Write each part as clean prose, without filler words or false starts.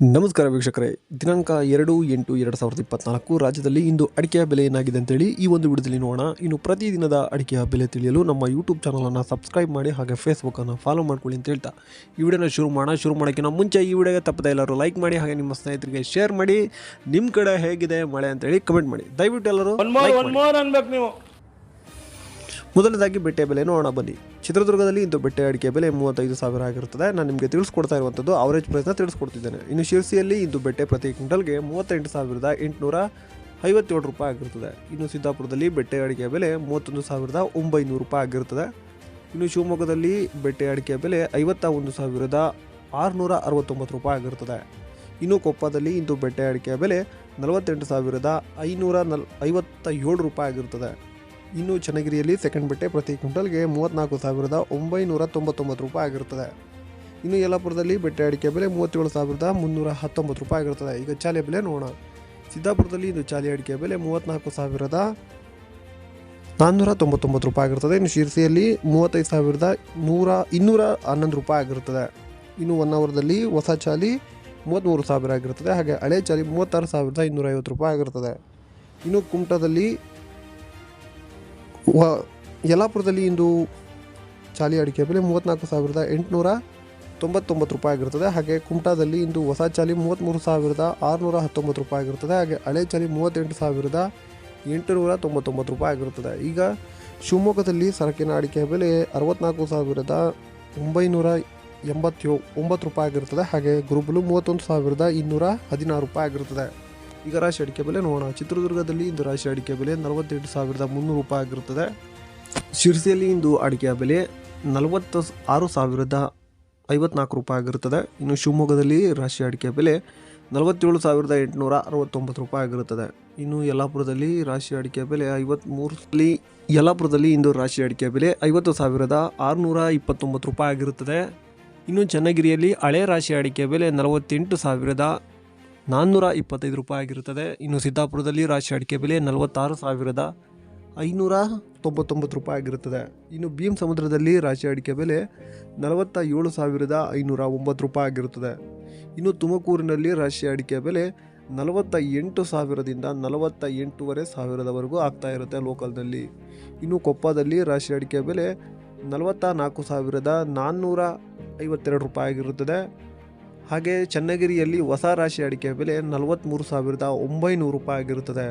ನಮಸ್ಕಾರ ವೀಕ್ಷಕರೇ, ದಿನಾಂಕ 2/8/2024 ರಾಜ್ಯದಲ್ಲಿ ಇಂದು ಅಡಿಕೆಯ ಬೆಲೆ ಏನಾಗಿದೆ ಅಂತೇಳಿ ಈ ಒಂದು ವಿಡಿಯೋದಲ್ಲಿ ನೋಡೋಣ. ಇನ್ನು ಪ್ರತಿದಿನದ ಅಡಿಕೆಯ ಬೆಲೆ ತಿಳಿಯಲು ನಮ್ಮ ಯೂಟ್ಯೂಬ್ ಚಾನಲನ್ನು ಸಬ್ಸ್ಕ್ರೈಬ್ ಮಾಡಿ, ಹಾಗೆ ಫೇಸ್ಬುಕ್ಕನ್ನು ಫಾಲೋ ಮಾಡ್ಕೊಳ್ಳಿ ಅಂತ ಹೇಳ್ತಾ ಈ ವಿಡಿಯೋನ ಶುರು ಮಾಡೋಕ್ಕಿಂತ ಮುಂಚೆ ಈ ವಿಡಿಯೋಗೆ ತಪ್ಪದೆ ಎಲ್ಲರೂ ಲೈಕ್ ಮಾಡಿ, ಹಾಗೆ ನಿಮ್ಮ ಸ್ನೇಹಿತರಿಗೆ ಶೇರ್ ಮಾಡಿ. ನಿಮ್ಮ ಕಡೆ ಹೇಗಿದೆ ಮಳೆ ಅಂತೇಳಿ ಕಮೆಂಟ್ ಮಾಡಿ. ದಯವಿಟ್ಟು ಎಲ್ಲರೂ ಅನ್ಬೇಕು ನೀವು. ಮೊದಲದಾಗಿ ಬೆಟ್ಟೆ ಬೆಲೆ ನೋಡೋಣ ಬನ್ನಿ. ಚಿತ್ರದುರ್ಗದಲ್ಲಿ ಇಂದು ಬೆಟ್ಟೆ ಅಡಿಕೆ ಬೆಲೆ 35,000 ಆಗಿರುತ್ತದೆ. ನಾನು ನಿಮಗೆ ತಿಳಿಸ್ಕೊಡ್ತಾ ಇರುವಂಥದ್ದು ಅವರೇಜ್ ಪ್ರೈಸ್ನ ತಿಳಿಸ್ಕೊಡ್ತಿದ್ದೇನೆ. ಇನ್ನು ಶಿರ್ಸಿಯಲ್ಲಿ ಇಂದು ಬೆಟ್ಟೆ ಪ್ರತಿ ಕ್ವಿಂಟಲ್ಗೆ 38,857 ರೂಪಾಯಿ ಆಗಿರುತ್ತದೆ. ಇನ್ನು ಸಿದ್ದಾಪುರದಲ್ಲಿ ಬೆಟ್ಟೆ ಅಡಿಕೆ ಬೆಲೆ 31,900 ರೂಪಾಯಿ ಆಗಿರುತ್ತದೆ. ಇನ್ನು ಶಿವಮೊಗ್ಗದಲ್ಲಿ ಬೆಟ್ಟೆ ಅಡಿಕೆ ಬೆಲೆ 51,669 ರೂಪಾಯಿ ಆಗಿರುತ್ತದೆ. ಇನ್ನು ಕೊಪ್ಪದಲ್ಲಿ ಇಂದು ಬೆಟ್ಟೆ ಅಡಿಕೆ ಬೆಲೆ 48,557 ರೂಪಾಯಿ ಆಗಿರುತ್ತದೆ. ಇನ್ನು ಚನ್ನಗಿರಿಯಲ್ಲಿ ಸೆಕೆಂಡ್ ಬೆಟ್ಟೆ ಪ್ರತಿ ಕ್ವಿಂಟಲ್ಗೆ 34,999 ರೂಪಾಯಿ ಆಗಿರುತ್ತದೆ. ಇನ್ನು ಯಲ್ಲಾಪುರದಲ್ಲಿ ಬೆಟ್ಟೆ ಅಡಿಕೆ ಬೆಲೆ 37,319 ರೂಪಾಯಿ ಆಗಿರುತ್ತದೆ. ಈಗ ಚಾಲಿ ಬೆಲೆ ನೋಡೋಣ. ಸಿದ್ದಾಪುರದಲ್ಲಿ ಇಂದು ಚಾಲಿ ಅಡಿಕೆ ಬೆಲೆ 34,499 ರೂಪಾಯಿ ಆಗಿರುತ್ತದೆ. ಇನ್ನು ಶಿರ್ಸಿಯಲ್ಲಿ 35,211 ರೂಪಾಯಿ ಆಗಿರುತ್ತದೆ. ಇನ್ನು ಹೊನ್ನಾವರದಲ್ಲಿ ಹೊಸ ಚಾಲಿ 33,000 ಆಗಿರುತ್ತದೆ. ಹಾಗೆ ಹಳೆ ಚಾಲಿ 36,250 ರೂಪಾಯಿ ಆಗಿರುತ್ತದೆ. ಇನ್ನು ಕುಮಟಾದಲ್ಲಿ ಯಲ್ಲಾಪುರದಲ್ಲಿ ಇಂದು ಚಾಲಿ ಅಡಿಕೆ ಬೆಲೆ 34,899 ರೂಪಾಯಿ ಆಗಿರುತ್ತದೆ. ಹಾಗೆ ಕುಮಟಾದಲ್ಲಿ ಇಂದು ಹೊಸ ಚಾಲಿ 33,619 ರೂಪಾಯಿ ಆಗಿರುತ್ತದೆ. ಹಾಗೆ ಹಳೆ ಚಾಲಿ 38,899 ರೂಪಾಯಿ ಆಗಿರುತ್ತದೆ. ಈಗ ಶಿವಮೊಗ್ಗದಲ್ಲಿ ಸರಕಿನ ಅಡಿಕೆ ಬೆಲೆ 64,989 ರೂಪಾಯಿ ಆಗಿರುತ್ತದೆ. ಹಾಗೆ ಗುರುಬಲು 31,216 ರೂಪಾಯಿ ಆಗಿರುತ್ತದೆ. ಈಗ ರಾಶಿ ಅಡಿಕೆ ಬೆಲೆ ನೋಡೋಣ. ಚಿತ್ರದುರ್ಗದಲ್ಲಿ ಇಂದು ರಾಶಿ ಅಡಿಕೆ ಬೆಲೆ 48,300 ರೂಪಾಯಿ ಆಗಿರುತ್ತದೆ. ಶಿರ್ಸಿಯಲ್ಲಿ ಇಂದು ಅಡಿಕೆಯ ಬೆಲೆ 46,054 ರೂಪಾಯಿ ಆಗಿರುತ್ತದೆ. ಇನ್ನು ಶಿವಮೊಗ್ಗದಲ್ಲಿ ರಾಶಿ ಅಡಿಕೆ ಬೆಲೆ 47,869 ರೂಪಾಯಿ ಆಗಿರುತ್ತದೆ. ಇನ್ನು ಯಲ್ಲಾಪುರದಲ್ಲಿ ರಾಶಿ ಅಡಿಕೆ ಬೆಲೆ 53 ಯಲ್ಲಾಪುರದಲ್ಲಿ ಇಂದು ರಾಶಿ ಅಡಿಕೆ ಬೆಲೆ 50,629 ರೂಪಾಯಿ ಆಗಿರುತ್ತದೆ. ಇನ್ನು ಚನ್ನಗಿರಿಯಲ್ಲಿ ಹಳೆ ರಾಶಿ ಅಡಿಕೆ ಬೆಲೆ 48,425 ರೂಪಾಯಿ ಆಗಿರುತ್ತದೆ. ಇನ್ನು ಸಿದ್ದಾಪುರದಲ್ಲಿ ರಾಶಿ ಅಡಿಕೆ ಬೆಲೆ 46,599 ರೂಪಾಯಿ ಆಗಿರುತ್ತದೆ. ಇನ್ನು ಭೀಮ್ ಸಮುದ್ರದಲ್ಲಿ ರಾಶಿ ಅಡಿಕೆ ಬೆಲೆ 47,509 ರೂಪಾಯಿ ಆಗಿರುತ್ತದೆ. ಇನ್ನು ತುಮಕೂರಿನಲ್ಲಿ ರಾಶಿ ಅಡಿಕೆ ಬೆಲೆ 48,000ದಿಂದ 48,500ವರೆಗೂ ಆಗ್ತಾ ಇರುತ್ತೆ ಲೋಕಲ್ನಲ್ಲಿ. ಇನ್ನು ಕೊಪ್ಪದಲ್ಲಿ ರಾಶಿ ಅಡಿಕೆ ಬೆಲೆ 44,452 ರೂಪಾಯಿ ಆಗಿರುತ್ತದೆ. ಹಾಗೆ ಚನ್ನಗಿರಿಯಲ್ಲಿ ಹೊಸ ರಾಶಿ ಅಡಿಕೆ ಬೆಲೆ 43,900 ರೂಪಾಯಿ ಆಗಿರುತ್ತದೆ.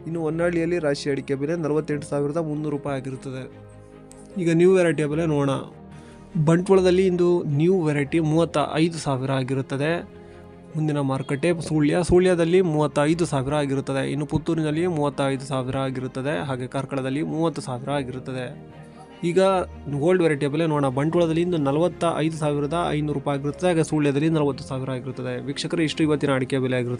ಇನ್ನು ಹೊನ್ನಳ್ಳಿಯಲ್ಲಿ ರಾಶಿ ಅಡಿಕೆ ಬೆಲೆ 48,300 ರೂಪಾಯಿ ಆಗಿರುತ್ತದೆ. ಈಗ ನ್ಯೂ ವೆರೈಟಿಯ ಬೆಲೆ ನೋಡೋಣ. ಬಂಟ್ವಾಳದಲ್ಲಿ ಇಂದು ನ್ಯೂ ವೆರೈಟಿ 35,000 ಆಗಿರುತ್ತದೆ. ಮುಂದಿನ ಮಾರುಕಟ್ಟೆ ಸುಳ್ಯದಲ್ಲಿ 35,000 ಆಗಿರುತ್ತದೆ. ಇನ್ನು ಪುತ್ತೂರಿನಲ್ಲಿ 35,000 ಆಗಿರುತ್ತದೆ. ಹಾಗೆ ಕಾರ್ಕಳದಲ್ಲಿ 30,000 ಆಗಿರುತ್ತದೆ. ಈಗ ಗೋಲ್ಡ್ ವೆರೈಟಿಯ ಬೆಲೆ ನೋಡೋಣ. ಬಂಟ್ವಾಳದಲ್ಲಿ ಇಂದು 45,500 ರೂಪಾಯಿ ಆಗಿರುತ್ತದೆ. ಹಾಗೆ ಸುಳ್ಯದಲ್ಲಿ 40,000 ಆಗಿರುತ್ತದೆ. ವೀಕ್ಷಕರು, ಇಷ್ಟು ಇವತ್ತಿನ ಅಡಿಕೆ ಬೆಲೆ ಆಗಿರುತ್ತೆ.